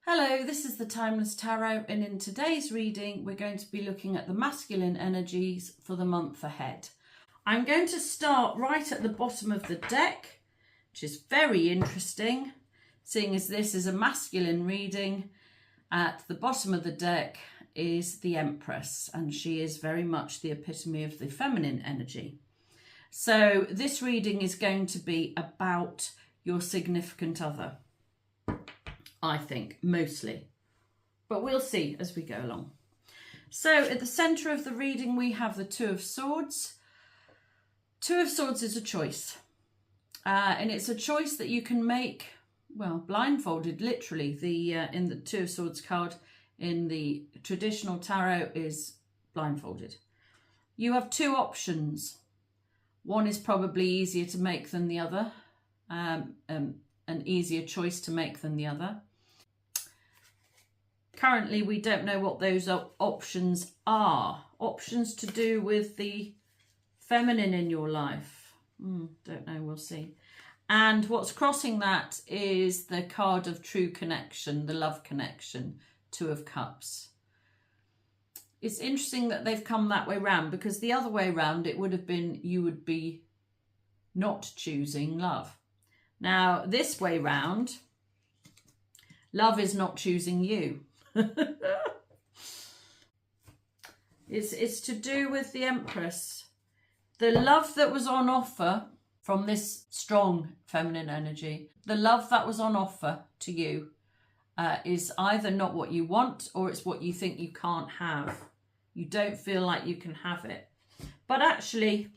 Hello, this is the Timeless Tarot, and in today's reading we're going to be looking at the masculine energies for the month ahead. I'm going to start right at the bottom of the deck, which is very interesting, seeing as this is a masculine reading. At the bottom of the deck is the Empress, and she is very much the epitome of the feminine energy. So this reading is going to be about your significant other, I think, mostly, but we'll see as we go along. So at the centre of the reading we have the Two of Swords. Two of Swords is a choice, and it's a choice that you can make, well, blindfolded, literally. In the Two of Swords card in the traditional tarot is blindfolded. You have two options. One is probably easier to make than the other, an easier choice to make than the other. Currently, we don't know what those options are. Options to do with the feminine in your life. Don't know, we'll see. And what's crossing that is the card of true connection, the love connection, Two of Cups. It's interesting that they've come that way round, because the other way round, it would have been you would be not choosing love. Now, this way round, love is not choosing you. It's to do with the Empress. The love that was on offer from this strong feminine energy, the love that was on offer to you is either not what you want, or it's what you think you can't have. You don't feel like you can have it. But actually,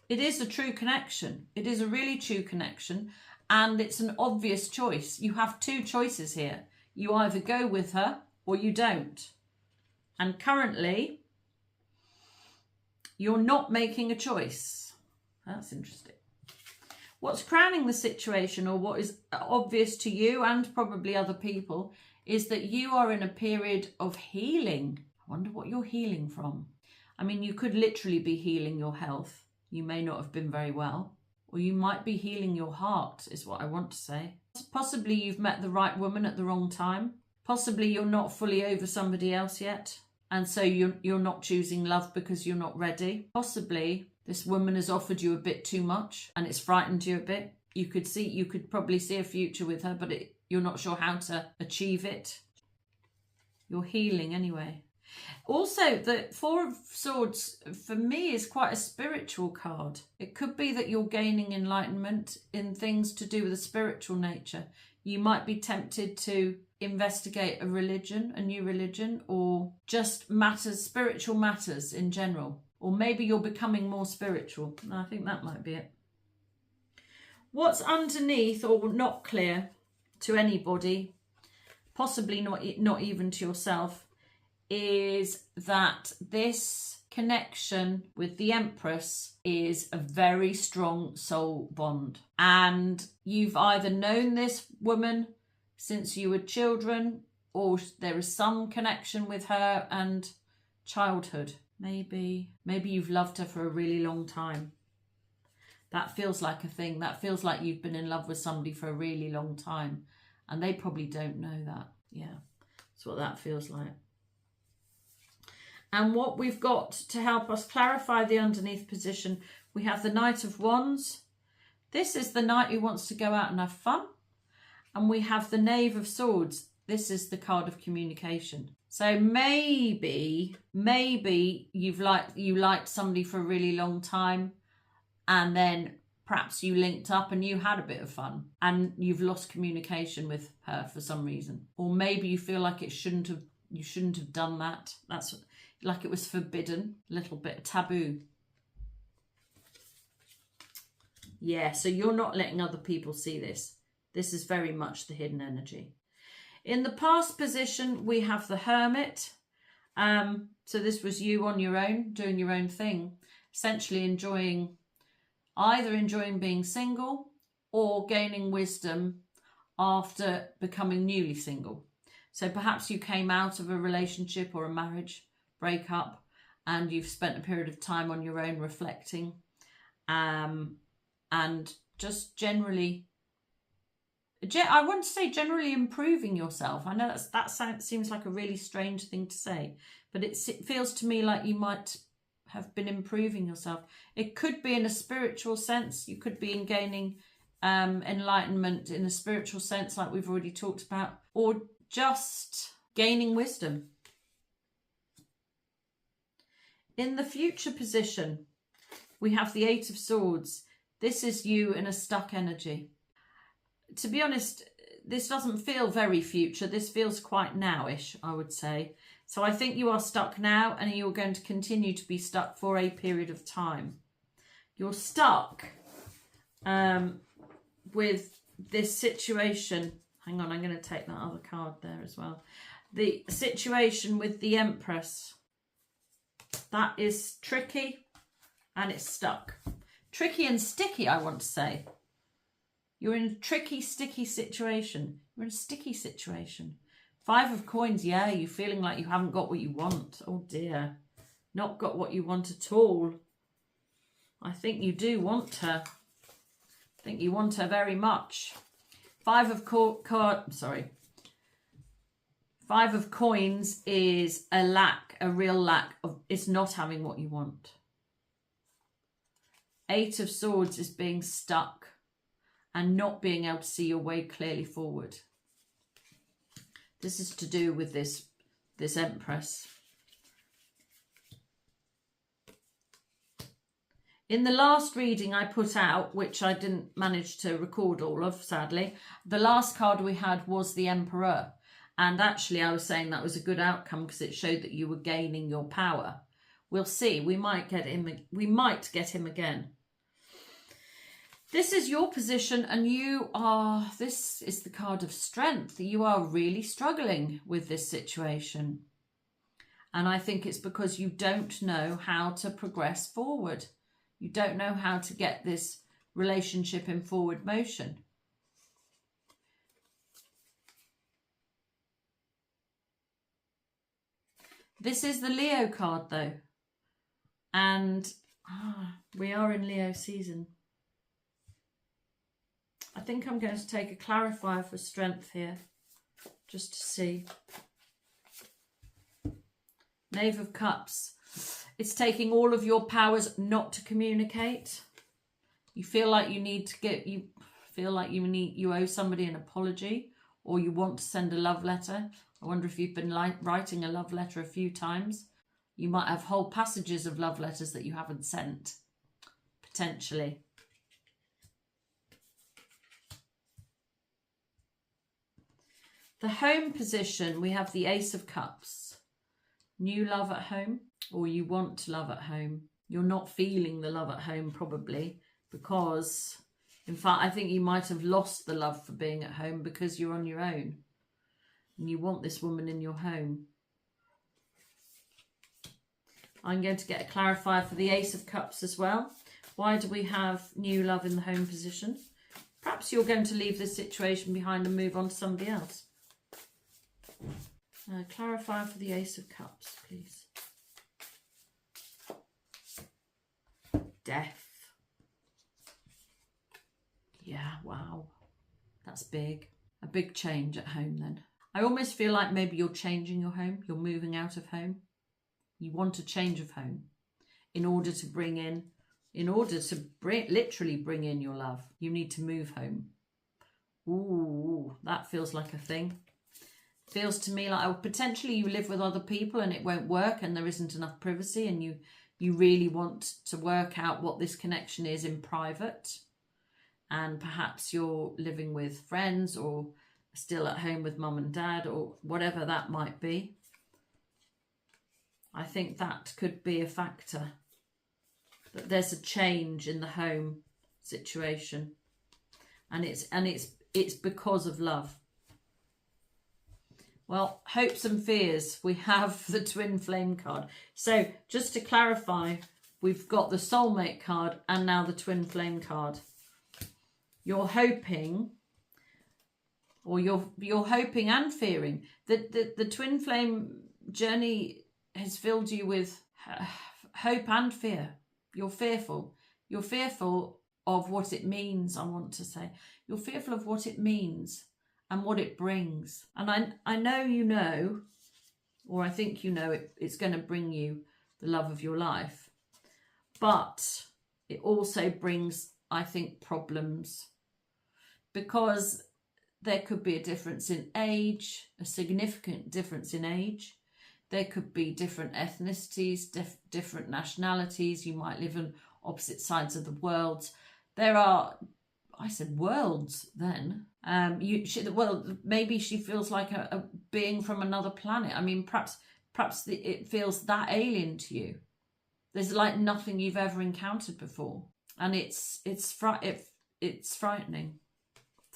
it is a true connection. It is a really true connection, and it's an obvious choice. You have two choices here. You either go with her or you don't. And currently, you're not making a choice. That's interesting. What's crowning the situation, or what is obvious to you and probably other people, is that you are in a period of healing. I wonder what you're healing from. I mean, you could literally be healing your health. You may not have been very well. Or you might be healing your heart, is what I want to say. Possibly you've met the right woman at the wrong time. Possibly you're not fully over somebody else yet, and so you're not choosing love because you're not ready. Possibly this woman has offered you a bit too much and it's frightened you a bit. You could probably see a future with her, but you're not sure how to achieve it. You're healing anyway. Also, the Four of Swords for me is quite a spiritual card. It could be that you're gaining enlightenment in things to do with a spiritual nature. You might be tempted to investigate a religion, a new religion, or just matters, spiritual matters in general. Or maybe you're becoming more spiritual. I think that might be it. What's underneath or not clear to anybody, possibly not even to yourself, is that this connection with the Empress is a very strong soul bond. And you've either known this woman since you were children, or there is some connection with her and childhood. Maybe you've loved her for a really long time. That feels like a thing. That feels like you've been in love with somebody for a really long time, and they probably don't know that. Yeah, that's what that feels like. And what we've got to help us clarify the underneath position, we have the Knight of Wands. This is the knight who wants to go out and have fun. And we have the Knave of Swords. This is the card of communication. So maybe you liked somebody for a really long time, and then perhaps you linked up and you had a bit of fun, and you've lost communication with her for some reason. Or maybe you feel like you shouldn't have done that. That's like it was forbidden, a little bit taboo. Yeah, so you're not letting other people see this. This is very much the hidden energy. In the past position, we have the Hermit. So this was you on your own, doing your own thing, essentially either enjoying being single or gaining wisdom after becoming newly single. So perhaps you came out of a relationship or a marriage breakup, and you've spent a period of time on your own reflecting, and just generally I want to say generally improving yourself. I know seems like a really strange thing to say, but it feels to me like you might have been improving yourself. It could be in a spiritual sense. You could be in gaining enlightenment in a spiritual sense, like we've already talked about, or just gaining wisdom. In the future position, we have the Eight of Swords. This is you in a stuck energy. To be honest, this doesn't feel very future. This feels quite nowish, I would say. So I think you are stuck now, and you're going to continue to be stuck for a period of time. You're stuck with this situation. Hang on, I'm going to take that other card there as well. The situation with the Empress. That is tricky, and it's stuck. Tricky and sticky, I want to say. You're in a tricky, sticky situation. You're in a sticky situation. Five of Coins, yeah, you're feeling like you haven't got what you want. Oh dear. Not got what you want at all. I think you do want her. I think you want her very much. Five of Coins is a lack, a real lack of, it's not having what you want. Eight of Swords is being stuck and not being able to see your way clearly forward. This is to do with this Empress. In the last reading I put out, which I didn't manage to record all of, sadly, the last card we had was the Emperor. And actually I was saying that was a good outcome because it showed that you were gaining your power. We'll see. We might get him again. This is your position, and this is the card of strength. You are really struggling with this situation. And I think it's because you don't know how to progress forward. You don't know how to get this relationship in forward motion. This is the Leo card though. And we are in Leo season. I think I'm going to take a clarifier for strength here, just to see. Knave of Cups. It's taking all of your powers not to communicate. You feel like you owe somebody an apology, or you want to send a love letter. I wonder if you've been writing a love letter a few times. You might have whole passages of love letters that you haven't sent, potentially. The home position, we have the Ace of Cups. New love at home, or you want love at home. You're not feeling the love at home probably because, in fact, I think you might have lost the love for being at home because you're on your own. And you want this woman in your home. I'm going to get a clarifier for the Ace of Cups as well. Why do we have new love in the home position? Perhaps you're going to leave this situation behind and move on to somebody else. Clarifier for the Ace of Cups, please. Death. Yeah, wow. That's big. A big change at home then. I almost feel like maybe you're changing your home. You're moving out of home. You want a change of home in order to literally bring in your love. You need to move home. Ooh, that feels like a thing. Feels to me like potentially you live with other people and it won't work and there isn't enough privacy, and you really want to work out what this connection is in private, and perhaps you're living with friends or still at home with mum and dad or whatever that might be. I think that could be a factor, that there's a change in the home situation, and it's because of love. Well, hopes and fears, we have the Twinflame card. So just to clarify, we've got the Soulmate card and now the Twinflame card. You're hoping, or you're hoping and fearing that the Twinflame journey has filled you with hope and fear. You're fearful. You're fearful of what it means, I want to say. You're fearful of what it means and what it brings. And I know you know, or I think you know, it's going to bring you the love of your life. But it also brings, I think, problems. Because there could be a difference in age, a significant difference in age. There could be different ethnicities, different nationalities. You might live on opposite sides of the world. There are, I said worlds then. Well, maybe she feels like a being from another planet. I mean, perhaps it feels that alien to you. There's like nothing you've ever encountered before, and it's frightening.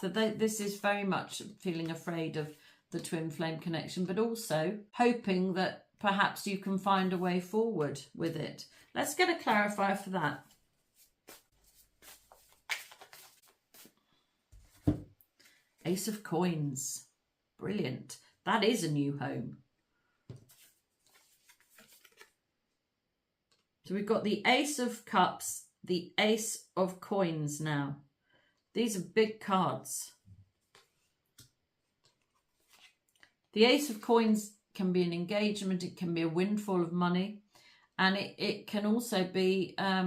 So this is very much feeling afraid of the twin flame connection, but also hoping that perhaps you can find a way forward with it. Let's get a clarifier for that. Ace of Coins. Brilliant. That is a new home. So we've got the Ace of Cups, the Ace of Coins now. These are big cards. The Ace of Coins can be an engagement, it can be a windfall of money, and it can also be a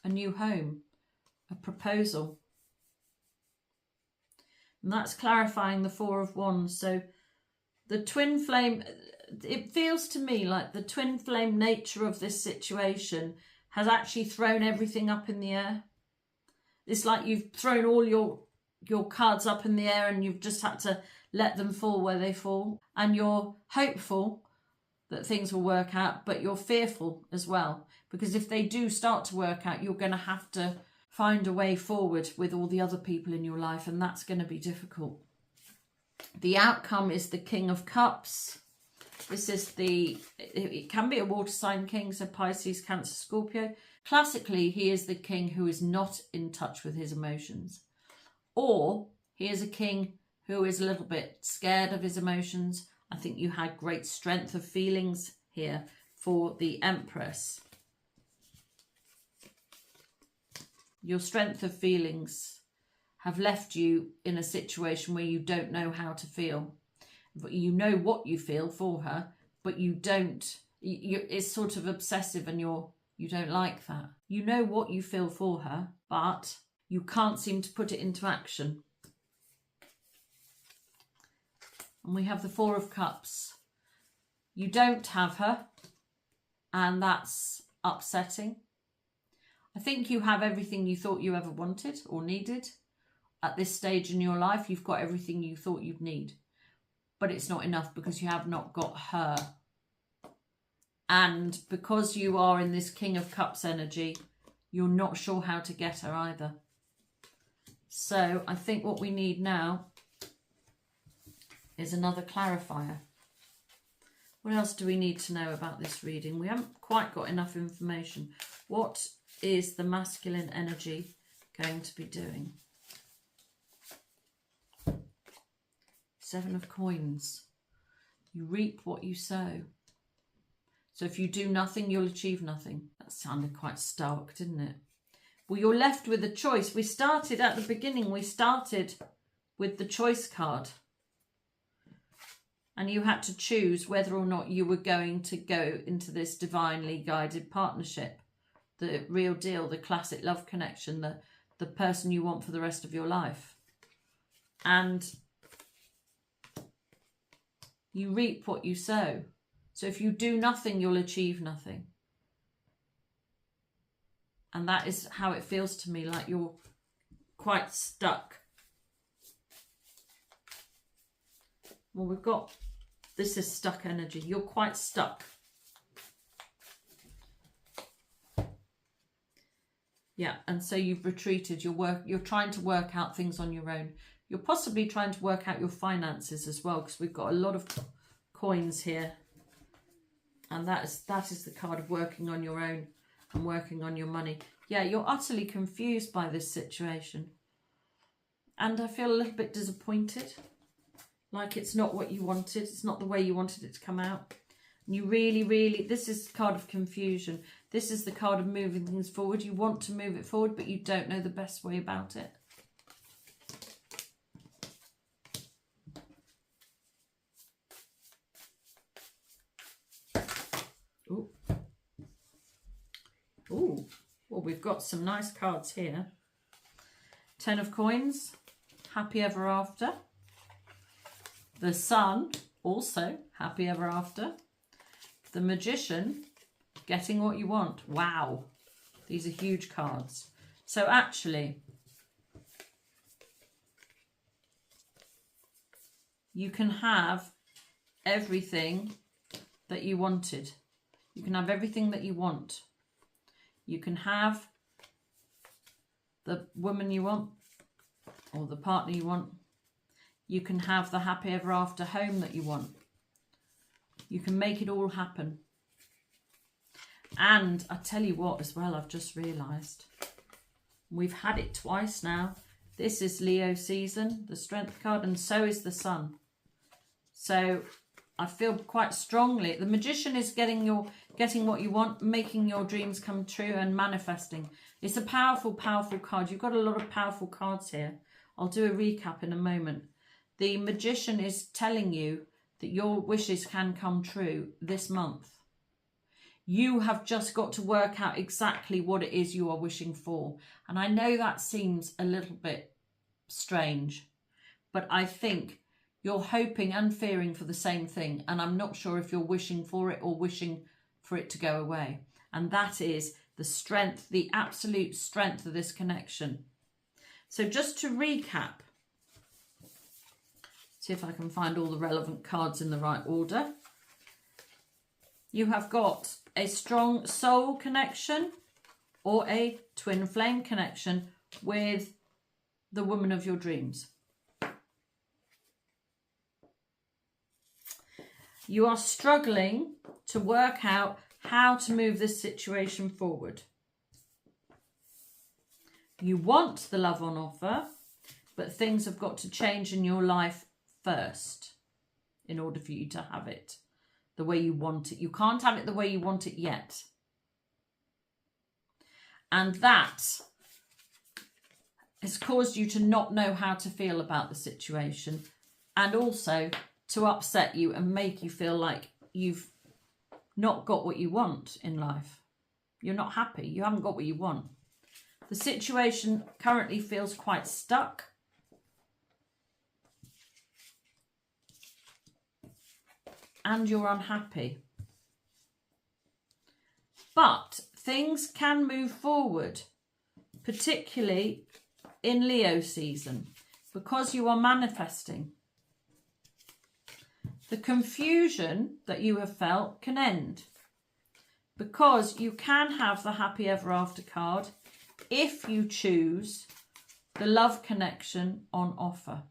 new home, a proposal. And that's clarifying the Four of Wands. So the twin flame, it feels to me like the twin flame nature of this situation has actually thrown everything up in the air. It's like you've thrown all your cards up in the air and you've just had to let them fall where they fall. And you're hopeful that things will work out, but you're fearful as well. Because if they do start to work out, you're going to have to find a way forward with all the other people in your life, and that's going to be difficult. The outcome is the King of Cups. This is it can be a water sign king, so Pisces, Cancer, Scorpio. Classically, he is the king who is not in touch with his emotions. Or he is a king who is a little bit scared of his emotions. I think you had great strength of feelings here for the Empress. Your strength of feelings have left you in a situation where you don't know how to feel. You know what you feel for her, but you don't. It's sort of obsessive, and you don't like that. You know what you feel for her, but you can't seem to put it into action. And we have the Four of Cups. You don't have her, and that's upsetting. I think you have everything you thought you ever wanted or needed. At this stage in your life, you've got everything you thought you'd need. But it's not enough because you have not got her. And because you are in this King of Cups energy, you're not sure how to get her either. So I think what we need now is another clarifier. What else do we need to know about this reading? We haven't quite got enough information. What is the masculine energy going to be doing? Seven of Coins. You reap what you sow. So if you do nothing, you'll achieve nothing. That sounded quite stark, didn't it? Well, you're left with a choice. We started at the beginning, we started with the choice card. And you had to choose whether or not you were going to go into this divinely guided partnership. The real deal, the classic love connection, the person you want for the rest of your life. And you reap what you sow. So if you do nothing, you'll achieve nothing. And that is how it feels to me, like you're quite stuck. Well, we've got, this is stuck energy. You're quite stuck. Yeah, and so you've retreated. You're trying to work out things on your own. You're possibly trying to work out your finances as well, because we've got a lot of coins here. And that is the card of working on your own and working on your money. Yeah, you're utterly confused by this situation. And I feel a little bit disappointed. Like it's not what you wanted. It's not the way you wanted it to come out. And you really, really, this is a card of confusion. This is the card of moving things forward. You want to move it forward, but you don't know the best way about it. Ooh. Ooh. Well, we've got some nice cards here. 10 of Coins, Happy Ever After. The Sun, also Happy Ever After. The Magician, Getting What You Want. Wow, these are huge cards. So actually, you can have everything that you wanted. You can have everything that you want. You can have the woman you want or the partner you want. You can have the happy ever after home that you want. You can make it all happen. And I tell you what as well, I've just realised. We've had it twice now. This is Leo season, the Strength card, and so is the Sun. So I feel quite strongly. The Magician is getting what you want, making your dreams come true and manifesting. It's a powerful, powerful card. You've got a lot of powerful cards here. I'll do a recap in a moment. The Magician is telling you that your wishes can come true this month. You have just got to work out exactly what it is you are wishing for. And I know that seems a little bit strange, but I think you're hoping and fearing for the same thing. And I'm not sure if you're wishing for it or wishing for it to go away. And that is the strength, the absolute strength of this connection. So just to recap, see if I can find all the relevant cards in the right order. You have got a strong soul connection or a twin flame connection with the woman of your dreams. You are struggling to work out how to move this situation forward. You want the love on offer, but things have got to change in your life first in order for you to have it the way you want it. You can't have it the way you want it yet. And that has caused you to not know how to feel about the situation, and also to upset you and make you feel like you've not got what you want in life. You're not happy. You haven't got what you want. The situation currently feels quite stuck. And you're unhappy. But things can move forward, particularly in Leo season, because you are manifesting. The confusion that you have felt can end, because you can have the happy ever after card if you choose the love connection on offer,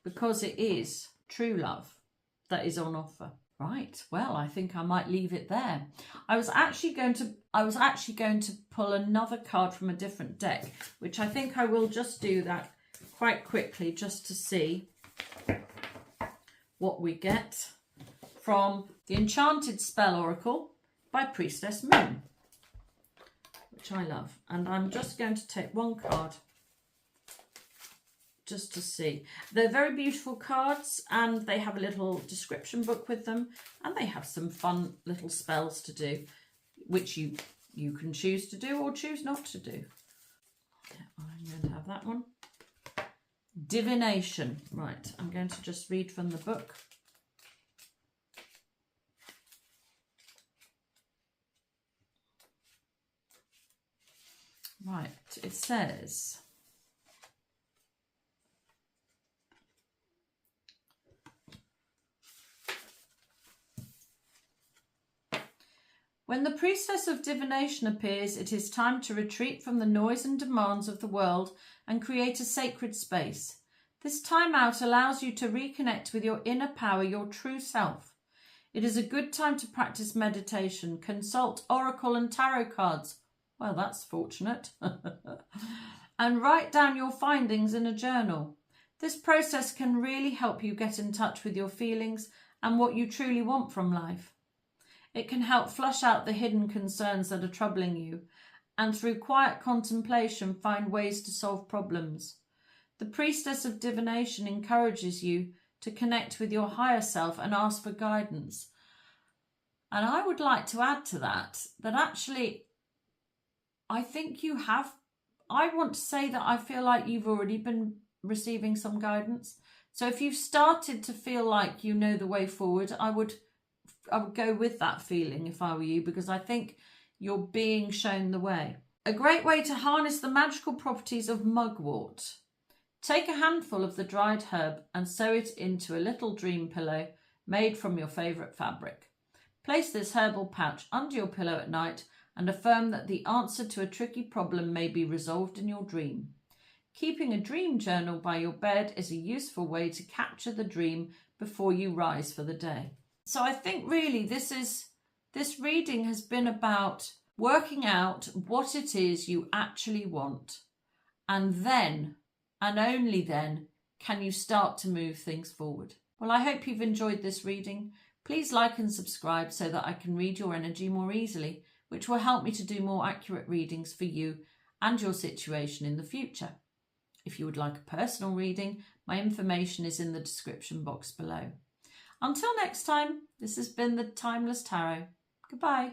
because it is true love that is on offer. Right, well, I think I might leave it there. I was actually going to pull another card from a different deck, which I think I will just do that quite quickly just to see what we get from the Enchanted Spell Oracle by Priestess Moon, which I love. And I'm just going to take one card just to see. They're very beautiful cards, and they have a little description book with them, and they have some fun little spells to do, which you can choose to do or choose not to do. I'm going to have that one. Divination. Right, I'm going to just read from the book. Right, it says, when the priestess of divination appears, it is time to retreat from the noise and demands of the world and create a sacred space. This time out allows you to reconnect with your inner power, your true self. It is a good time to practice meditation, consult oracle and tarot cards. Well, that's fortunate. And write down your findings in a journal. This process can really help you get in touch with your feelings and what you truly want from life. It can help flush out the hidden concerns that are troubling you, and through quiet contemplation find ways to solve problems. The Priestess of Divination encourages you to connect with your higher self and ask for guidance. And I would like to add to that actually, I think you have, I want to say that I feel like you've already been receiving some guidance. So if you've started to feel like you know the way forward, I would go with that feeling if I were you, because I think you're being shown the way. A great way to harness the magical properties of mugwort. Take a handful of the dried herb and sew it into a little dream pillow made from your favourite fabric. Place this herbal pouch under your pillow at night and affirm that the answer to a tricky problem may be resolved in your dream. Keeping a dream journal by your bed is a useful way to capture the dream before you rise for the day. So I think really this reading has been about working out what it is you actually want, and then, and only then, can you start to move things forward. Well, I hope you've enjoyed this reading. Please like and subscribe so that I can read your energy more easily, which will help me to do more accurate readings for you and your situation in the future. If you would like a personal reading, my information is in the description box below. Until next time, this has been the Timeless Tarot. Goodbye.